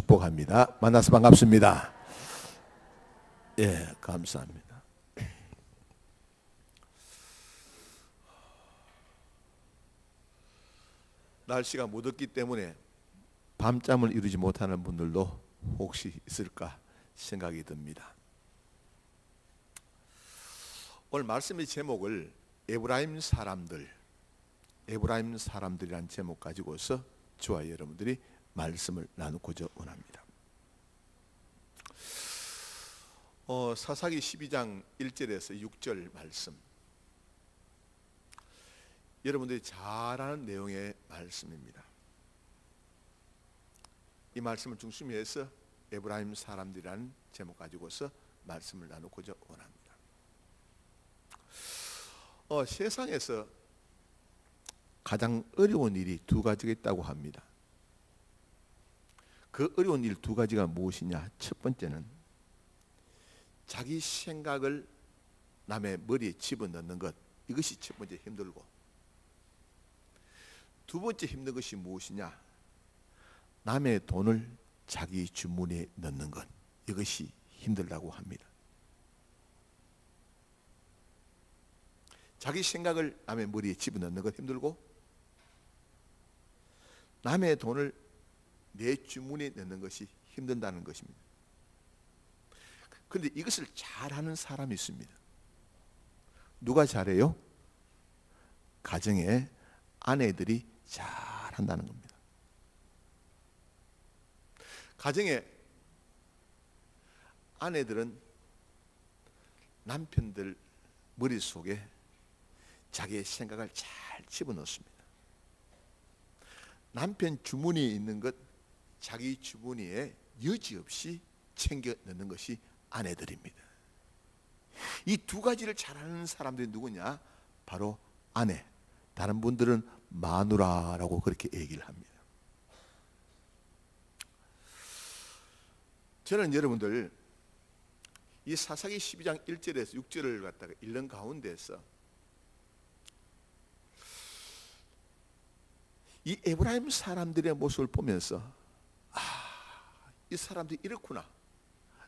축복합니다. 만나서 반갑습니다. 예, 감사합니다. 날씨가 무덥기 때문에 밤잠을 이루지 못하는 분들도 혹시 있을까 생각이 듭니다. 오늘 말씀의 제목을 에브라임 사람들이란 제목 가지고서 저와 여러분들이 말씀을 나누고자 원합니다. 사사기 12장 1절에서 6절 말씀, 여러분들이 잘 아는 내용의 말씀입니다. 이 말씀을 중심히 해서 에브라임 사람들이라는 제목 가지고서 말씀을 나누고자 원합니다. 세상에서 가장 어려운 일이 두 가지가 있다고 합니다. 그 어려운 일 두 가지가 무엇이냐? 첫 번째는 자기 생각을 남의 머리에 집어넣는 것, 이것이 첫 번째 힘들고, 두 번째 힘든 것이 무엇이냐? 남의 돈을 자기 주머니에 넣는 것, 이것이 힘들다고 합니다. 자기 생각을 남의 머리에 집어넣는 것 힘들고, 남의 돈을 내 주머니에 넣는 것이 힘든다는 것입니다. 그런데 이것을 잘하는 사람이 있습니다. 누가 잘해요? 가정의 아내들이 잘한다는 겁니다. 가정의 아내들은 남편들 머릿속에 자기의 생각을 잘 집어넣습니다. 남편 주머니에 있는 것 자기 주머니에 여지없이 챙겨 넣는 것이 아내들입니다. 이 두 가지를 잘하는 사람들이 누구냐? 바로 아내, 다른 분들은 마누라라고 그렇게 얘기를 합니다. 저는 여러분들 이 사사기 12장 1절에서 6절을 갖다가 읽는 가운데서 이 에브라임 사람들의 모습을 보면서 이 사람들이 이렇구나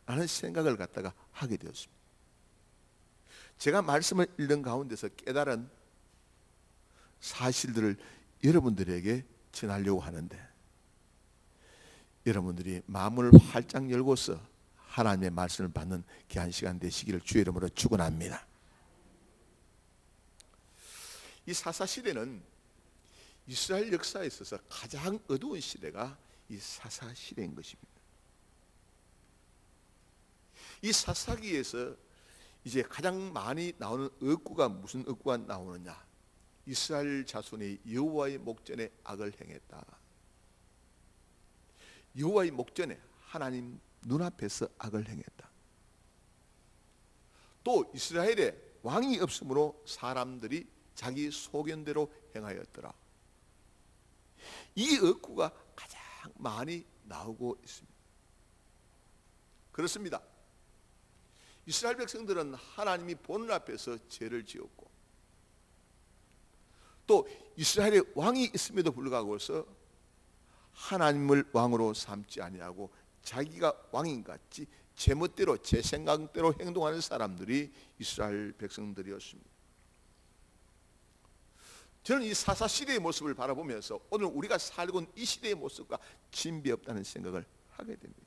라는 생각을 갖다가 하게 되었습니다. 제가 말씀을 읽는 가운데서 깨달은 사실들을 여러분들에게 전하려고 하는데, 여러분들이 마음을 활짝 열고서 하나님의 말씀을 받는 귀한 시간 되시기를 주의 이름으로 축원합니다. 이 사사시대는 이스라엘 역사에 있어서 가장 어두운 시대가 이 사사시대인 것입니다. 이 사사기에서 이제 가장 많이 나오는 억구가 무슨 억구가 나오느냐? 이스라엘 자손이 여호와의 목전에 악을 행했다. 여호와의 목전에 하나님 눈앞에서 악을 행했다. 또 이스라엘에 왕이 없으므로 사람들이 자기 소견대로 행하였더라. 이 억구가 가장 많이 나오고 있습니다. 그렇습니다. 이스라엘 백성들은 하나님이 보는 앞에서 죄를 지었고, 또 이스라엘에 왕이 있음에도 불구하고서 하나님을 왕으로 삼지 아니하고 자기가 왕인 같이 제멋대로 제 생각대로 행동하는 사람들이 이스라엘 백성들이었습니다. 저는 이 사사시대의 모습을 바라보면서 오늘 우리가 살고 있는 이 시대의 모습과 진비 없다는 생각을 하게 됩니다.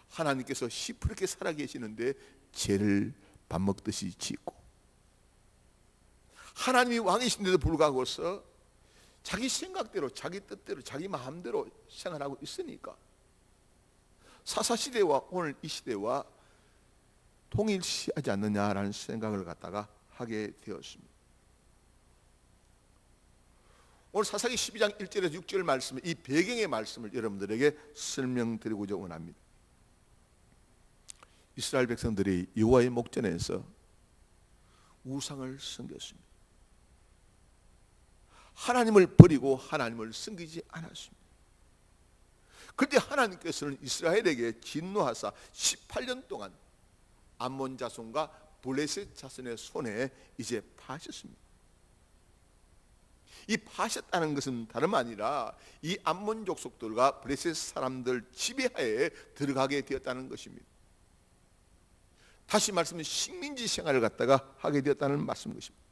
하나님께서 시퍼렇게 살아계시는데 죄를 밥 먹듯이 짓고, 하나님이 왕이신데도 불구하고서 자기 생각대로 자기 뜻대로 자기 마음대로 생활하고 있으니까 사사시대와 오늘 이 시대와 동일시하지 않느냐라는 생각을 갖다가 하게 되었습니다. 오늘 사사기 12장 1절에서 6절 말씀, 이 배경의 말씀을 여러분들에게 설명드리고자 원합니다. 이스라엘 백성들이 여호와의 목전에서 우상을 섬겼습니다. 하나님을 버리고 하나님을 섬기지 않았습니다. 그런데 하나님께서는 이스라엘에게 진노하사 18년 동안 암몬 자손과 블레셋 자손의 손에 이제 파셨습니다. 이 파셨다는 것은 다름 아니라 이 암몬 족속들과 브레셋 사람들 지배하에 들어가게 되었다는 것입니다. 다시 말씀은 식민지 생활을 갖다가 하게 되었다는 말씀 것입니다.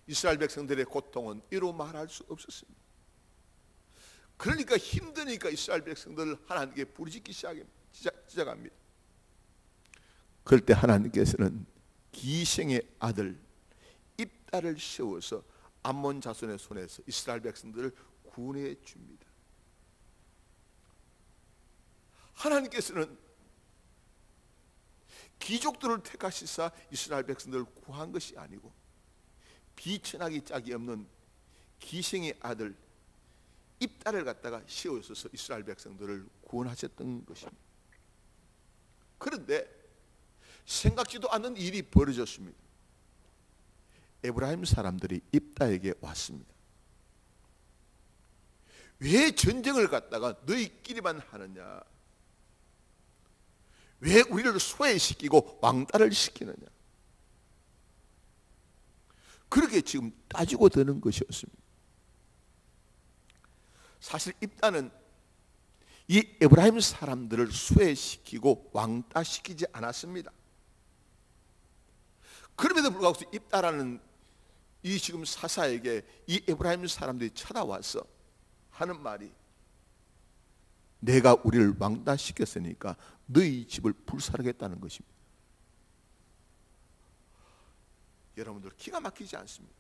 이스라엘 백성들의 고통은 이루 말할 수 없었습니다. 그러니까 힘드니까 이스라엘 백성들을 하나님께 부르짖기 시작합니다. 그럴 때 하나님께서는 기생의 아들 입다를 세워서 암몬 자손의 손에서 이스라엘 백성들을 구원해 줍니다. 하나님께서는 귀족들을 택하시사 이스라엘 백성들을 구한 것이 아니고 비천하기 짝이 없는 기생의 아들 입다를 갖다가 세우셔서 이스라엘 백성들을 구원하셨던 것입니다. 그런데 생각지도 않는 일이 벌어졌습니다. 에브라임 사람들이 입다에게 왔습니다. 왜 전쟁을 갖다가 너희끼리만 하느냐? 왜 우리를 소외시키고 왕따를 시키느냐? 그렇게 지금 따지고 드는 것이었습니다. 사실 입다는 이 에브라임 사람들을 소외시키고 왕따시키지 않았습니다. 그럼에도 불구하고 입다라는 이 지금 사사에게 이 에브라임 사람들이 찾아와서 하는 말이 내가 우리를 왕따시켰으니까 너희 집을 불살하겠다는 것입니다. 여러분들 기가 막히지 않습니까?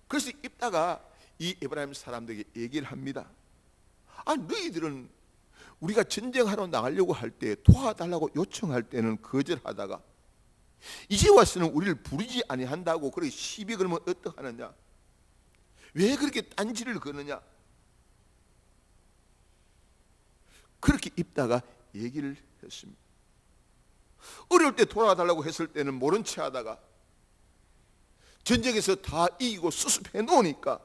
그래서 입다가 이 에브라임 사람들에게 얘기를 합니다. 너희들은 우리가 전쟁하러 나가려고 할 때 도와달라고 요청할 때는 거절하다가 이제 와서는 우리를 부르지 아니한다고 그렇게 시비 걸면 어떡하느냐? 왜 그렇게 딴지를 거느냐? 그렇게 입다가 얘기를 했습니다. 어려울 때 돌아달라고 했을 때는 모른 체 하다가 전쟁에서 다 이기고 수습해 놓으니까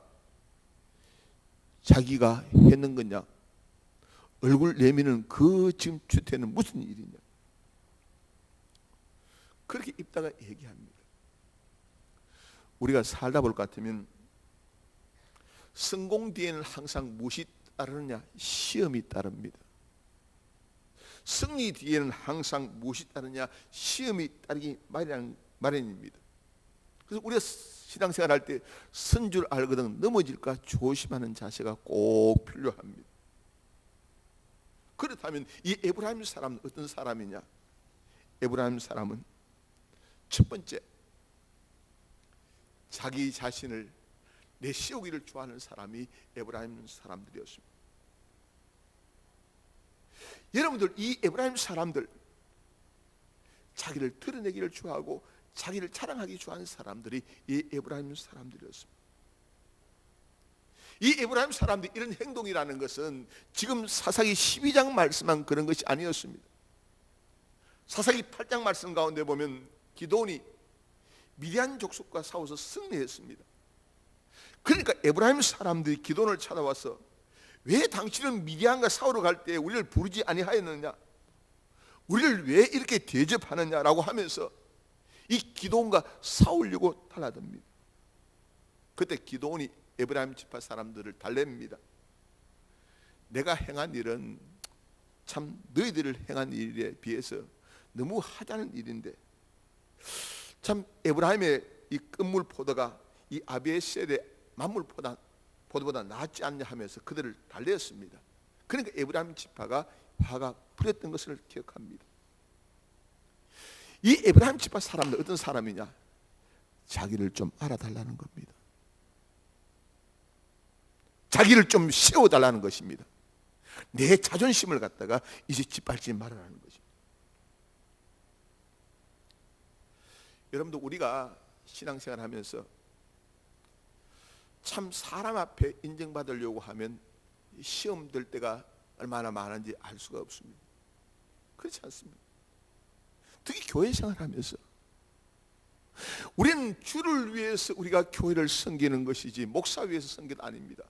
자기가 했는 거냐? 얼굴 내미는 그 지금 주태는 무슨 일이냐? 그렇게 입다가 얘기합니다. 우리가 살다 볼 것 같으면 성공 뒤에는 항상 무엇이 따르느냐? 시험이 따릅니다. 승리 뒤에는 항상 무엇이 따르냐? 시험이 따르기 마련입니다. 그래서 우리가 신앙생활 할 때 선 줄 알거든 넘어질까 조심하는 자세가 꼭 필요합니다. 그렇다면 이 에브라임 사람은 어떤 사람이냐? 에브라임 사람은 첫 번째, 자기 자신을 내세우기를 좋아하는 사람이 에브라임 사람들이었습니다. 여러분들 이 에브라임 사람들 자기를 드러내기를 좋아하고 자기를 자랑하기 좋아하는 사람들이 이 에브라임 사람들이었습니다. 이 에브라임 사람들이 이런 행동이라는 것은 지금 사사기 12장 말씀한 그런 것이 아니었습니다. 사사기 8장 말씀 가운데 보면 기드온이 미디안 족속과 싸워서 승리했습니다. 그러니까 에브라임 사람들이 기드온을 찾아와서 왜 당신은 미디안과 싸우러 갈 때 우리를 부르지 아니하였느냐? 우리를 왜 이렇게 대접하느냐라고 하면서 이 기드온과 싸우려고 달라듭니다. 그때 기드온이 에브라임 지파 사람들을 달랩니다. 내가 행한 일은 참 너희들을 행한 일에 비해서 너무 하찮은 일인데 참 에브라임의 이 끝물 포도가 이 아비에셀의 만물 포도보다 낫지 않냐 하면서 그들을 달랬습니다. 그러니까 에브라임 지파가 화가 불었던 것을 기억합니다. 이 에브라임 지파 사람들 어떤 사람이냐? 자기를 좀 알아달라는 겁니다. 자기를 좀 세워달라는 것입니다. 내 자존심을 갖다가 이제 짓밟지 말아라는 것입니다. 여러분도 우리가 신앙생활 하면서 참 사람 앞에 인정받으려고 하면 시험 들 때가 얼마나 많은지 알 수가 없습니다. 그렇지 않습니다. 특히 교회 생활하면서 우리는 주를 위해서 우리가 교회를 섬기는 것이지 목사 위해서 섬기는 아닙니다.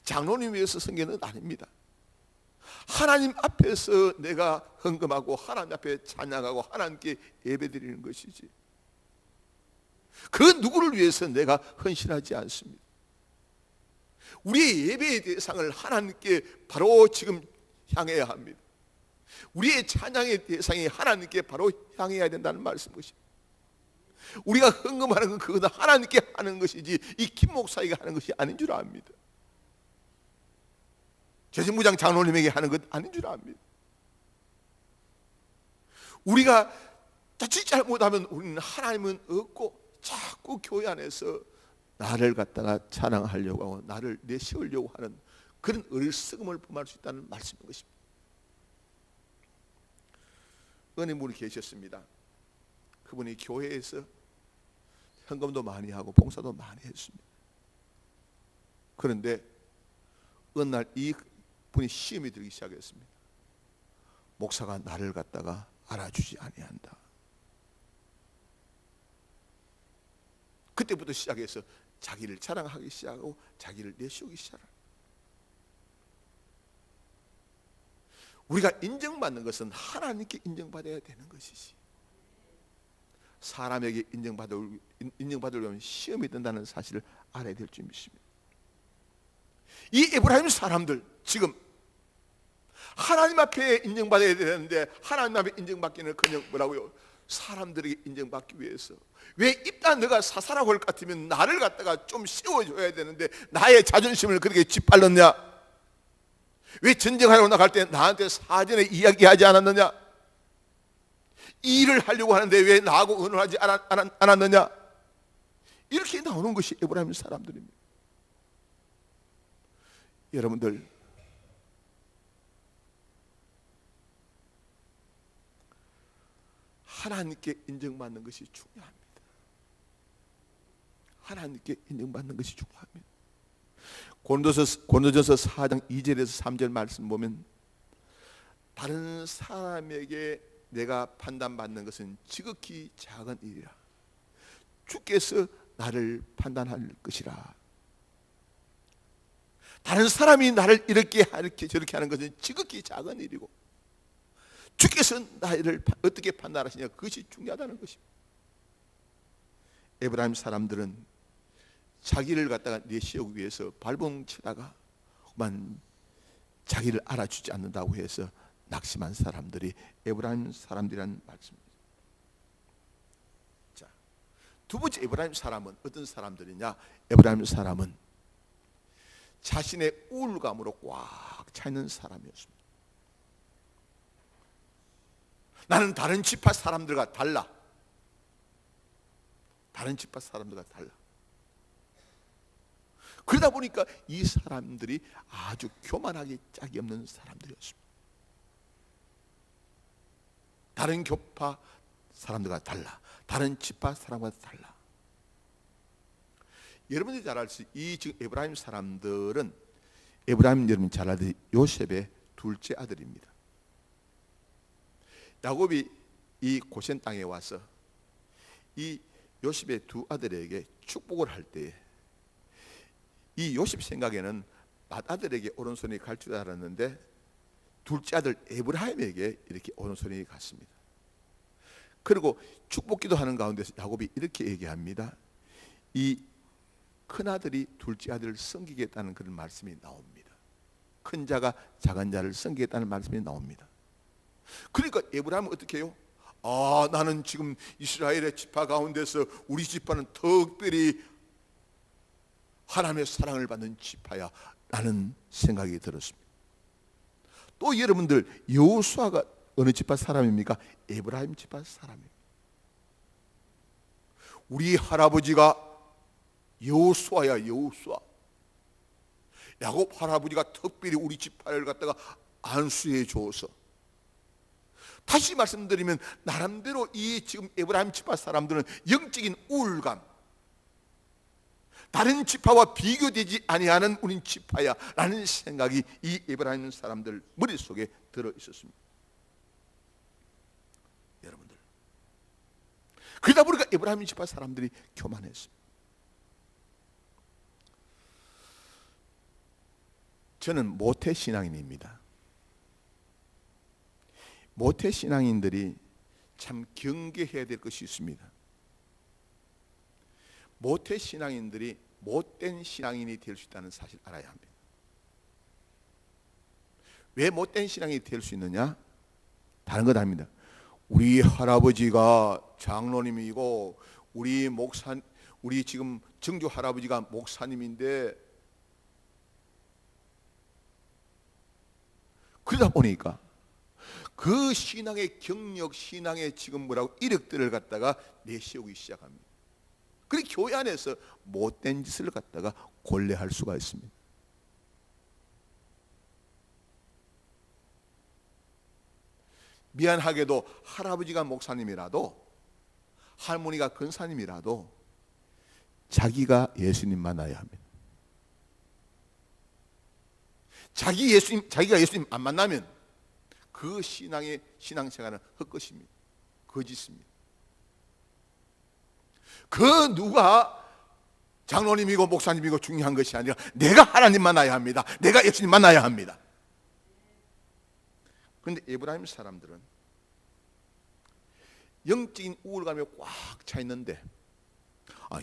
장로님 위해서 섬기는 아닙니다. 하나님 앞에서 내가 헌금하고 하나님 앞에 찬양하고 하나님께 예배드리는 것이지 그 누구를 위해서 내가 헌신하지 않습니다. 우리의 예배의 대상을 하나님께 바로 지금 향해야 합니다. 우리의 찬양의 대상이 하나님께 바로 향해야 된다는 말씀 것입니다. 우리가 헌금하는 건 그거는 하나님께 하는 것이지 이 김 목사에게 하는 것이 아닌 줄 압니다. 재정부장 장로님에게 하는 것 아닌 줄 압니다. 우리가 자칫 잘못하면 우리는 하나님은 없고 자꾸 교회 안에서 나를 갖다가 찬양하려고 하고 나를 내세우려고 하는 그런 어리석음을 범할 수 있다는 말씀인 것입니다. 어느 분이 계셨습니다. 그분이 교회에서 헌금도 많이 하고 봉사도 많이 했습니다. 그런데 어느 날 이 분이 시험이 들기 시작했습니다. 목사가 나를 갖다가 알아주지 아니한다. 그때부터 시작해서 자기를 자랑하기 시작하고 자기를 내세우기 시작합니다. 우리가 인정받는 것은 하나님께 인정받아야 되는 것이지 사람에게 인정받으려면 시험이 든다는 사실을 알아야 될 줄 믿습니다. 이 에브라임 사람들 지금 하나님 앞에 인정받아야 되는데 하나님 앞에 인정받기는 그냥 뭐라고요? 사람들에게 인정받기 위해서 왜 입다 너가 사사라고 할 것 같으면 나를 갖다가 좀 세워줘야 되는데 나의 자존심을 그렇게 짓밟았냐? 왜 전쟁하러 나갈 때 나한테 사전에 이야기하지 않았느냐? 이 일을 하려고 하는데 왜 나하고 의논하지 않았느냐? 이렇게 나오는 것이 에브라임 사람들입니다. 여러분들 하나님께 인정받는 것이 중요합니다. 하나님께 인정받는 것이 중요합니다. 고린도전서 4장 2절에서 3절 말씀 보면 다른 사람에게 내가 판단받는 것은 지극히 작은 일이라 주께서 나를 판단할 것이라. 다른 사람이 나를 이렇게 저렇게 하는 것은 지극히 작은 일이고 주께서 나를 어떻게 판단하시냐 그것이 중요하다는 것입니다. 에브라임 사람들은 자기를 갖다가 내세우기 위해서 발봉치다가 그만 자기를 알아주지 않는다고 해서 낙심한 사람들이 에브라임 사람들이라는 말씀입니다. 자, 두 번째 에브라임 사람은 어떤 사람들이냐? 에브라임 사람은 자신의 우울감으로 꽉 차 있는 사람이었습니다. 나는 다른 지파 사람들과 달라. 다른 지파 사람들과 달라. 그러다 보니까 이 사람들이 아주 교만하게 짝이 없는 사람들이었습니다. 다른 교파 사람들과 달라. 다른 지파 사람과 달라. 여러분들이 잘 알수 이 지금 에브라임 사람들은 에브라임 여러분 잘 알듯이 요셉의 둘째 아들입니다. 야곱이 이 고센 땅에 와서 이 요셉의 두 아들에게 축복을 할 때에 이 요셉 생각에는 맏아들에게 오른손이 갈 줄 알았는데 둘째 아들 에브라임에게 이렇게 오른손이 갔습니다. 그리고 축복기도 하는 가운데서 야곱이 이렇게 얘기합니다. 이 큰아들이 둘째 아들을 섬기겠다는 그런 말씀이 나옵니다. 큰 자가 작은 자를 섬기겠다는 말씀이 나옵니다. 그러니까 에브라임은 어떻게 해요? 아, 나는 지금 이스라엘의 지파 가운데서 우리 지파는 특별히 하나님의 사랑을 받는 지파야 라는 생각이 들었습니다. 또 여러분들 여호수아가 어느 지파 사람입니까? 에브라임 지파 사람입니다. 우리 할아버지가 여호수아야. 여호수아. 야곱 할아버지가 특별히 우리 지파를 갖다가 안수해 줘서 다시 말씀드리면 나름대로 이 지금 에브라임 지파 사람들은 영적인 우울감, 다른 지파와 비교되지 아니하는 우린 지파야 라는 생각이 이 에브라임 사람들 머릿속에 들어 있었습니다. 여러분들, 그러다 보니까 에브라임 지파 사람들이 교만했습니다. 저는 모태신앙인입니다. 모태신앙인들이 참 경계해야 될 것이 있습니다. 모태 신앙인들이 못된 신앙인이 될 수 있다는 사실 알아야 합니다. 왜 못된 신앙이 될 수 있느냐? 다른 것 아닙니다. 우리 할아버지가 장로님이고 우리 지금 증조 할아버지가 목사님인데, 그러다 보니까 그 신앙의 경력, 신앙의 지금 이력들을 갖다가 내세우기 시작합니다. 그리고 교회 안에서 못된 짓을 갖다가 골래할 수가 있습니다. 미안하게도 할아버지가 목사님이라도 할머니가 권사님이라도 자기가 예수님 만나야 합니다. 자기가 예수님 안 만나면 그 신앙생활은 헛것입니다. 거짓입니다. 그 누가 장로님이고 목사님이고 중요한 것이 아니라 내가 하나님 만나야 합니다. 내가 예수님 만나야 합니다. 그런데 에브라임 사람들은 영적인 우울감에 꽉 차 있는데,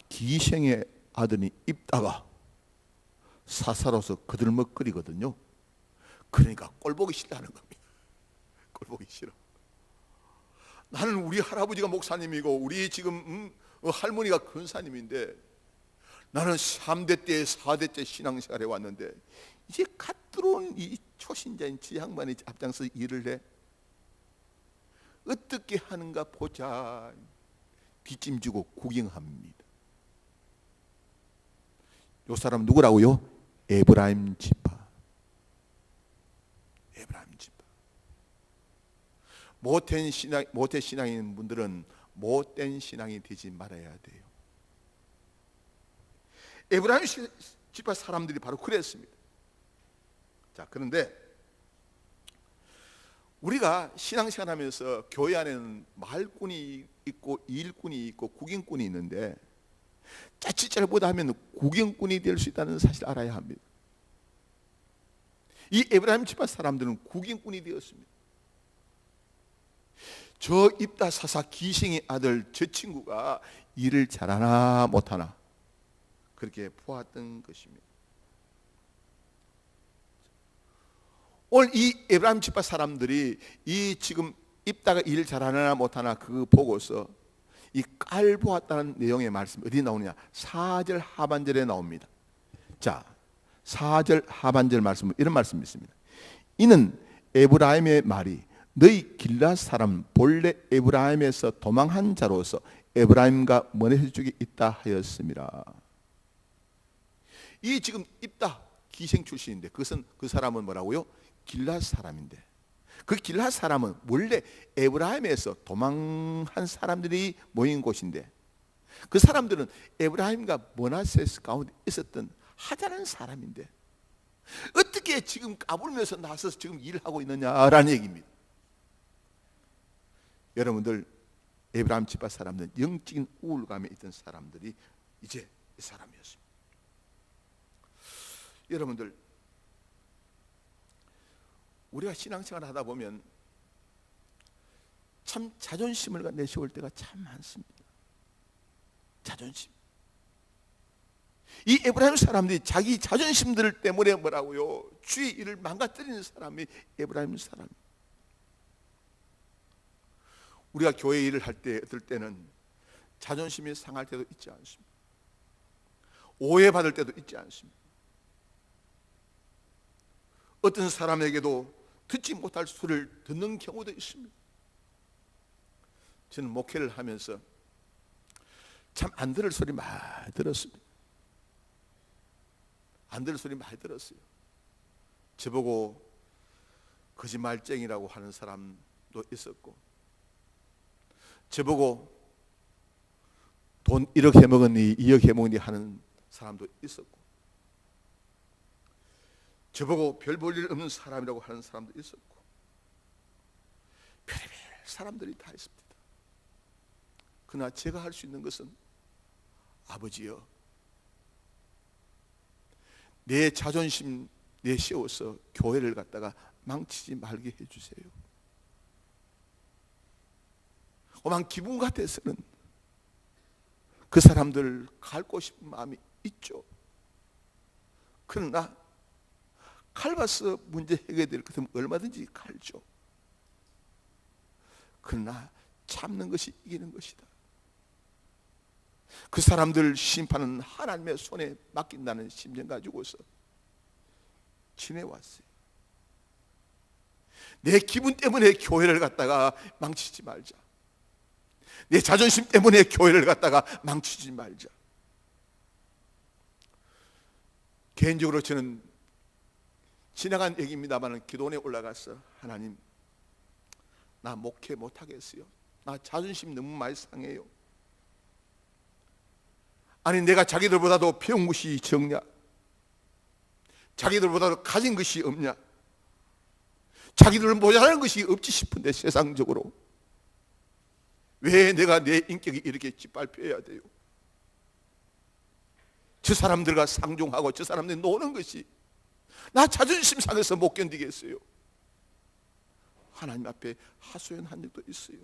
기생의 아들이 입다가 사사로서 거들먹거리거든요. 그러니까 꼴보기 싫다는 겁니다. 꼴보기 싫어. 나는 우리 할아버지가 목사님이고 우리 지금 할머니가 권사님인데, 나는 3대 때 4대째 신앙생활에 왔는데 이제 갓 들어온 이 초신자인 지 양반이 앞장서 일을 해. 어떻게 하는가 보자. 뒷짐지고 구경합니다. 이 사람 누구라고요? 에브라임 지파. 에브라임 지파. 못된 신앙인 분들은 못된 신앙이 되지 말아야 돼요. 에브라임 지파 사람들이 바로 그랬습니다. 자, 그런데 우리가 신앙생활 하면서 교회 안에는 말꾼이 있고 일꾼이 있고 구경꾼이 있는데, 자칫 잘못하면 구경꾼이 될 수 있다는 사실을 알아야 합니다. 이 에브라임 지파 사람들은 구경꾼이 되었습니다. 저 입다사사 기생의 아들 저 친구가 일을 잘하나 못하나 그렇게 보았던 것입니다. 오늘 이 에브라임 지파 사람들이 이 지금 입다가 일을 잘하나 못하나 그거 보고서 이 깔보았다는 내용의 말씀 어디 나오느냐? 4절 하반절에 나옵니다. 자, 4절 하반절 말씀은 이런 말씀이 있습니다. 이는 에브라임의 말이 너희 길앗 사람 본래 에브라임에서 도망한 자로서 에브라임과 머네세 쪽에 있다 하였습니다. 이 지금 입다 기생 출신인데 그것은 그 사람은 뭐라고요? 길앗 사람인데, 그 길앗 사람은 원래 에브라임에서 도망한 사람들이 모인 곳인데, 그 사람들은 에브라임과 머나세 가운데 있었던 하자는 사람인데 어떻게 지금 까불면서 나서서 지금 일을 하고 있느냐라는 얘기입니다. 여러분들, 에브라임 지파 사람들은 영적인 우울감에 있던 사람들이 이제 이 사람이었습니다. 여러분들, 우리가 신앙생활을 하다 보면 참 자존심을 내세울 때가 참 많습니다. 자존심. 이 에브라임 사람들이 자기 자존심들 때문에 뭐라고요? 주의 일을 망가뜨리는 사람이 에브라임 사람. 우리가 교회 일을 할 때 어떨 때는 자존심이 상할 때도 있지 않습니다. 오해받을 때도 있지 않습니다. 어떤 사람에게도 듣지 못할 소리를 듣는 경우도 있습니다. 저는 목회를 하면서 참 안 들을 소리 많이 들었습니다. 안 들을 소리 많이 들었어요. 저보고 거짓말쟁이라고 하는 사람도 있었고, 저보고 돈 1억 해먹었니 2억 해먹니 하는 사람도 있었고, 저보고 별 볼 일 없는 사람이라고 하는 사람도 있었고, 별의별 사람들이 다 있습니다. 그러나 제가 할 수 있는 것은, 아버지여, 내 자존심 내세워서 교회를 갖다가 망치지 말게 해주세요. 오만 기분 같아서는 그 사람들 갈고 싶은 마음이 있죠. 그러나 갈봐서 문제 해결될 것은 얼마든지 갈죠. 그러나 참는 것이 이기는 것이다. 그 사람들 심판은 하나님의 손에 맡긴다는 심정 가지고서 지내왔어요. 내 기분 때문에 교회를 갖다가 망치지 말자. 내 자존심 때문에 교회를 갖다가 망치지 말자. 개인적으로 저는 지나간 얘기입니다만 기도원에 올라가서 하나님, 나 목회 못하겠어요. 나 자존심 너무 많이 상해요. 아니 내가 자기들보다도 배운 것이 적냐? 자기들보다도 가진 것이 없냐? 자기들은 모자라는 것이 없지 싶은데 세상적으로 왜 내가 내 인격이 이렇게 짓밟혀야 돼요? 저 사람들과 상종하고 저 사람들이 노는 것이 나 자존심 상해서 못 견디겠어요. 하나님 앞에 하소연한 적도 있어요.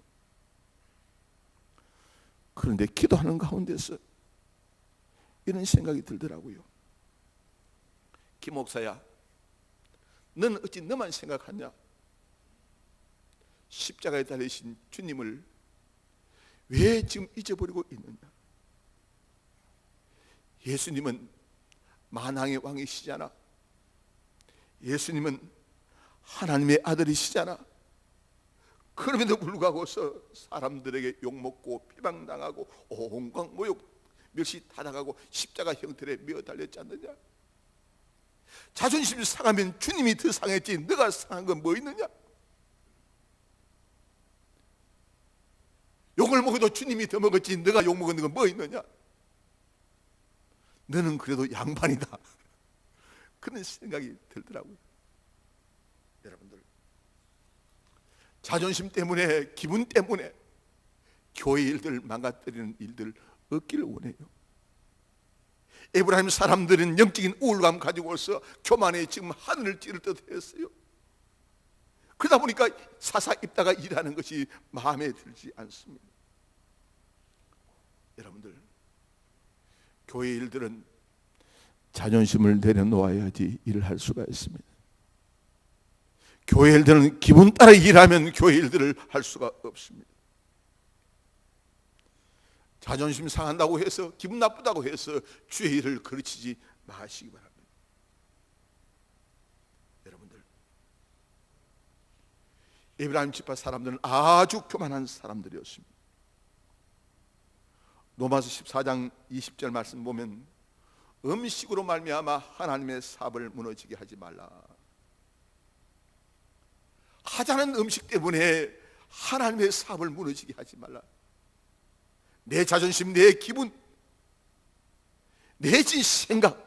그런데 기도하는 가운데서 이런 생각이 들더라고요. 김 목사야, 너는 어찌 너만 생각하냐? 십자가에 달리신 주님을 왜 지금 잊어버리고 있느냐? 예수님은 만왕의 왕이시잖아. 예수님은 하나님의 아들이시잖아. 그럼에도 불구하고서 사람들에게 욕먹고 비방당하고 온갖 모욕 멸시 타당하고 십자가 형틀에 메어 달렸지 않느냐? 자존심이 상하면 주님이 더 상했지 너가 상한 건 뭐 있느냐? 욕을 먹어도 주님이 더 먹었지 너가 욕 먹은 건 뭐 있느냐? 너는 그래도 양반이다. 그런 생각이 들더라고요. 여러분들, 자존심 때문에, 기분 때문에 교회 일들 망가뜨리는 일들 없기를 원해요. 에브라임 사람들은 영적인 우울감 가지고 와서 교만에 지금 하늘을 찌를 듯 했어요. 그러다 보니까 사사 입다가 일하는 것이 마음에 들지 않습니다. 여러분들, 교회 일들은 자존심을 내려놓아야지 일을 할 수가 있습니다. 교회 일들은 기분 따라 일하면 교회 일들을 할 수가 없습니다. 자존심 상한다고 해서, 기분 나쁘다고 해서 주의 일을 그르치지 마시기 바랍니다. 여러분들, 에브라임 지파 사람들은 아주 교만한 사람들이었습니다. 로마서 14장 20절 말씀 보면 음식으로 말미암아 하나님의 삽을 무너지게 하지 말라. 하자는 음식 때문에 하나님의 삽을 무너지게 하지 말라. 내 자존심, 내 기분, 내 생각,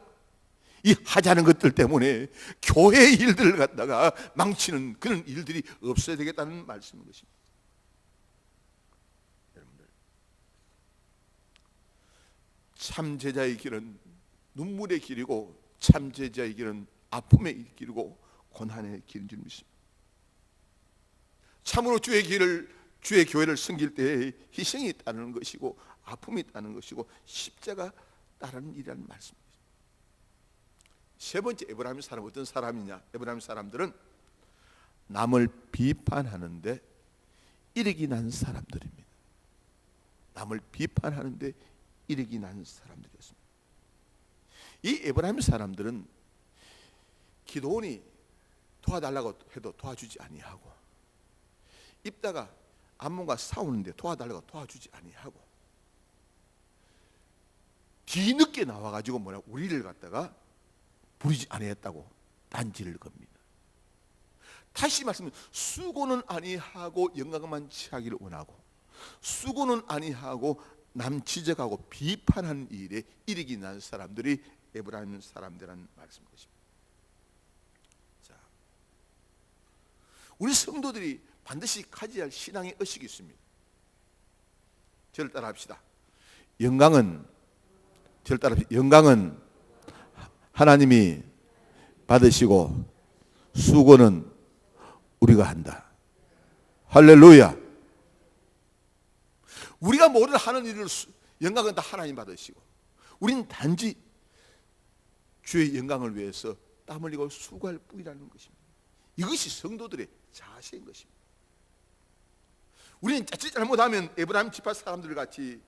이 하자는 것들 때문에 교회 일들을 갖다가 망치는 그런 일들이 없어야 되겠다는 말씀인 것입니다. 여러분들, 참 제자의 길은 눈물의 길이고 참 제자의 길은 아픔의 길이고 고난의 길인 줄 믿습니다. 참으로 주의 교회를 섬길 때 희생이 따르는 것이고 아픔이 따르는 것이고 십자가 따르는 일이라는 말씀입니다. 세 번째, 에브라임 사람 어떤 사람이냐? 에브라임 사람들은 남을 비판하는데 이력이 난 사람들입니다. 남을 비판하는데 이력이 난 사람들이었습니다. 이 에브라임 사람들은 기도원이 도와달라고 해도 도와주지 아니하고, 입다가 암몬과 싸우는데 도와달라고 도와주지 아니하고, 뒤늦게 나와가지고 뭐냐, 우리를 갖다가 부르지 아니했다고 단지를 겁니다. 다시 말씀은 수고는 아니하고 영광만 취하기를 원하고, 수고는 아니하고 남 지적하고 비판하는 일에 이력이 난 사람들이 에브라임 사람들이라는 말씀인 것입니다. 자, 우리 성도들이 반드시 가져야 할 신앙의 의식이 있습니다. 저를 따라 합시다. 영광은 하나님이 받으시고 수고는 우리가 한다. 할렐루야. 우리가 뭐를 하는 일을 영광은 다 하나님 받으시고 우린 단지 주의 영광을 위해서 땀 흘리고 수고할 뿐이라는 것입니다. 이것이 성도들의 자세인 것입니다. 우리는 자칫 잘못하면 에브라임 지파 사람들 같이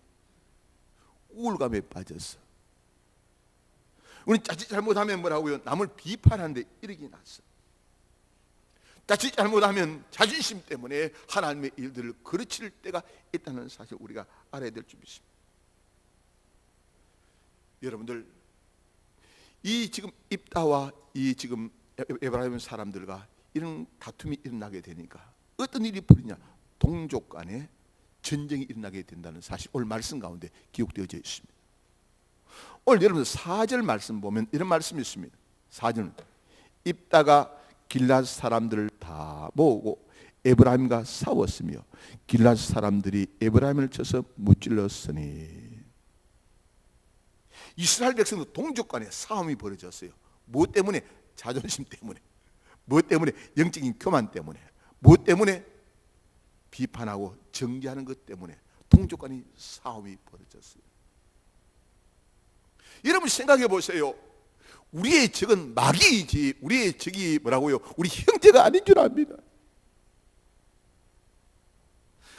우울감에 빠졌어. 우리는 자칫 잘못하면 뭐라고요? 남을 비판하는데 이르기 났어. 자칫 잘못하면 자존심 때문에 하나님의 일들을 그르칠 때가 있다는 사실 우리가 알아야 될 줄 믿습니다. 여러분들, 이 지금 입다와 이 지금 에브라임 사람들과 이런 다툼이 일어나게 되니까 어떤 일이 벌이냐? 동족 간에 전쟁이 일어나게 된다는 사실 오늘 말씀 가운데 기록되어져 있습니다. 오늘 여러분들 4절 말씀 보면 이런 말씀이 있습니다. 4절은 입다가 길앗 사람들을 다 모으고 에브라임과 싸웠으며 길앗 사람들이 에브라임을 쳐서 무찔렀으니. 이스라엘 백성도 동족 간에 싸움이 벌어졌어요. 무엇 때문에? 자존심 때문에. 무엇 때문에? 영적인 교만 때문에. 무엇 때문에? 비판하고 정죄하는 것 때문에 동족 간의 싸움이 벌어졌어요. 여러분 생각해 보세요. 우리의 적은 마귀이지 우리의 적이 뭐라고요? 우리 형제가 아닌 줄 압니다.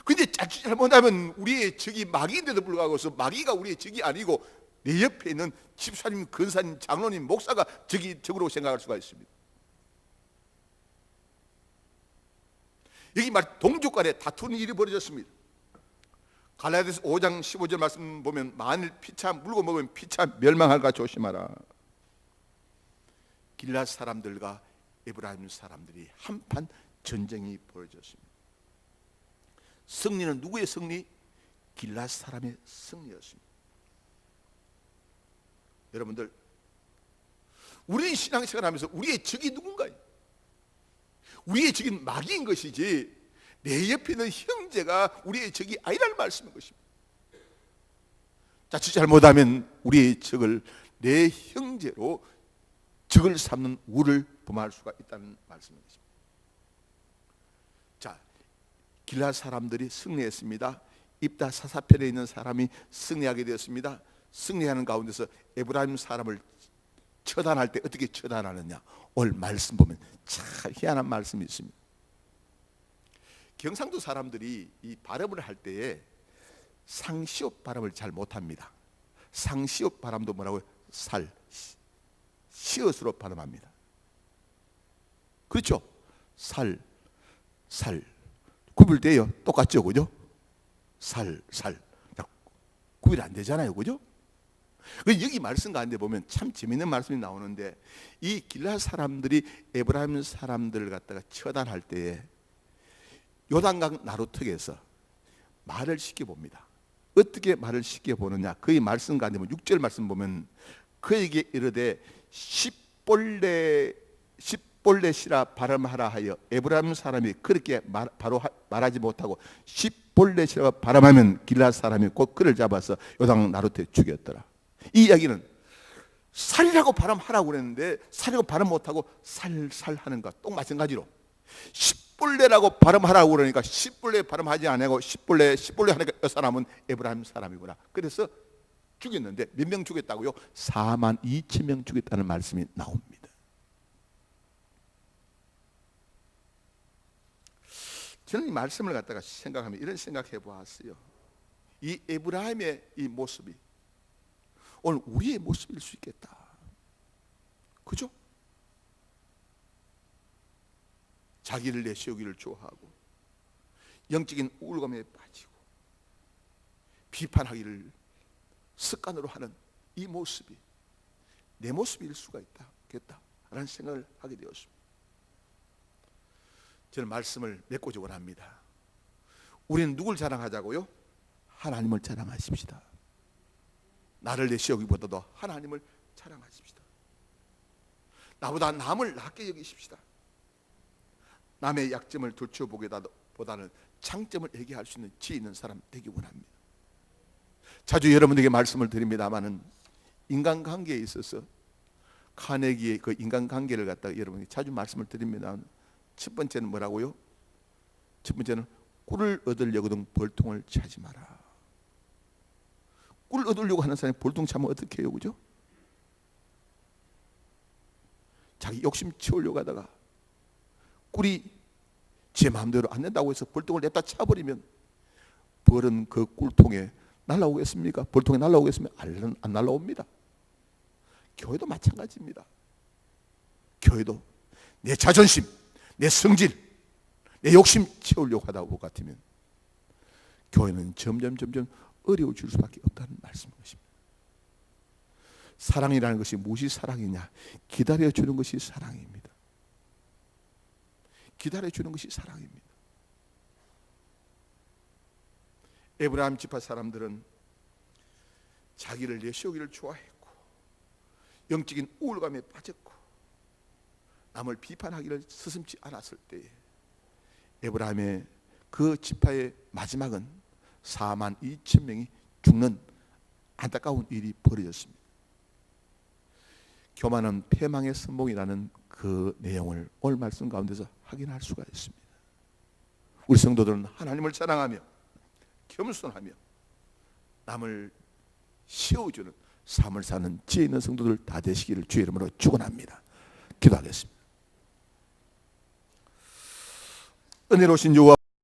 근데 자칫 잘못하면 우리의 적이 마귀인데도 불구하고 마귀가 우리의 적이 아니고 내 옆에 있는 집사님, 근사님, 장로님, 목사가 적으로 생각할 수가 있습니다. 여기 말 동족 간에 다투는 일이 벌어졌습니다. 갈라디아서 5장 15절 말씀 보면 만일 피차 물고 먹으면 피차 멸망할까 조심하라. 길앗 사람들과 에브라임 사람들이 한판 전쟁이 벌어졌습니다. 승리는 누구의 승리? 길앗 사람의 승리였습니다. 여러분들, 우리는 신앙생활 하면서 우리의 적이 누군가요? 우리의 적인 마귀인 것이지 내 옆에 있는 형제가 우리의 적이 아니라는 말씀인 것입니다. 자칫 잘못하면 우리의 적을 내 형제로 적을 삼는 우를 범할 수가 있다는 말씀인 것입니다. 자, 길앗 사람들이 승리했습니다. 입다 사사편에 있는 사람이 승리하게 되었습니다. 승리하는 가운데서 에브라임 사람을 처단할 때 어떻게 처단하느냐? 오늘 말씀 보면 참 희한한 말씀이 있습니다. 경상도 사람들이 이 발음을 할 때에 상시옷 발음을 잘 못합니다. 상시옷 발음도 뭐라고요? 시옷으로 발음합니다. 그렇죠? 살 구별돼요. 똑같죠, 그죠? 살 구별 안 되잖아요, 그죠? 여기 말씀 가운데 보면 참 재밌는 말씀이 나오는데 이 길앗 사람들이 에브라임 사람들을 갖다가 처단할 때에 요단강 나루턱에서 말을 시켜봅니다. 어떻게 말을 시켜보느냐? 그의 말씀 가운데 6절 말씀 보면 그에게 이르되 십볼렛이라 발음하라 하여 에브라임 사람이 그렇게 바로 말하지 못하고 십볼렛이라 발음하면 길앗 사람이 곧 그를 잡아서 요단 나루턱에 죽였더라. 이 이야기는 살이라고 발음하라고 그랬는데 살이라고 발음 못하고 살살 하는 것 똑 마찬가지로 십볼레라고 발음하라고 그러니까 십볼레 발음하지 않고 십볼레 하니까 이 사람은 에브라임 사람이구나. 그래서 죽였는데 몇 명 죽였다고요? 4만 2천 명 죽였다는 말씀이 나옵니다. 저는 이 말씀을 갖다가 생각하면 이런 생각해 보았어요. 이 에브라임의 이 모습이 오늘 우리의 모습일 수 있겠다. 그죠? 자기를 내세우기를 좋아하고 영적인 우울감에 빠지고 비판하기를 습관으로 하는 이 모습이 내 모습일 수가 있겠다라는 생각을 하게 되었습니다. 저는 말씀을 맺고자 원합니다. 우리는 누굴 자랑하자고요? 하나님을 자랑하십시다. 나를 내세우기보다도 하나님을 자랑하십시다. 나보다 남을 낮게 여기십시다. 남의 약점을 들춰보기보다는 장점을 얘기할 수 있는 지혜 있는 사람 되기 원합니다. 자주 여러분에게 말씀을 드립니다마는 인간관계에 있어서 카네기의 그 인간관계를 갖다가 여러분에게 자주 말씀을 드립니다. 첫 번째는 뭐라고요? 첫 번째는 꿀을 얻으려거든 벌통을 차지 마라. 꿀을 얻으려고 하는 사람이 볼통 차면 어떻게 해요, 그죠? 자기 욕심 채우려고 하다가 꿀이 제 마음대로 안 된다고 해서 볼통을 냅다 차버리면 벌은 그 꿀통에 날라오겠습니까? 볼통에 날라오겠습니까? 안 날라옵니다. 교회도 마찬가지입니다. 교회도 내 자존심, 내 성질, 내 욕심 채우려고 하다 보 같으면 교회는 점점 어려워질 수밖에 없다는 말씀인 것입니다. 사랑이라는 것이 무엇이 사랑이냐? 기다려주는 것이 사랑입니다. 기다려주는 것이 사랑입니다. 에브라임 지파 사람들은 자기를 내세우기를 좋아했고 영적인 우울감에 빠졌고 남을 비판하기를 스슴지 않았을 때에 에브라임의 그 지파의 마지막은 4만 2천 명이 죽는 안타까운 일이 벌어졌습니다. 교만은 패망의 선봉이라는 그 내용을 오늘 말씀 가운데서 확인할 수가 있습니다. 우리 성도들은 하나님을 사랑하며 겸손하며 남을 세워주는 삶을 사는 지혜 있는 성도들 다 되시기를 주의 이름으로 축원합니다. 기도하겠습니다. 은혜로우신 여호와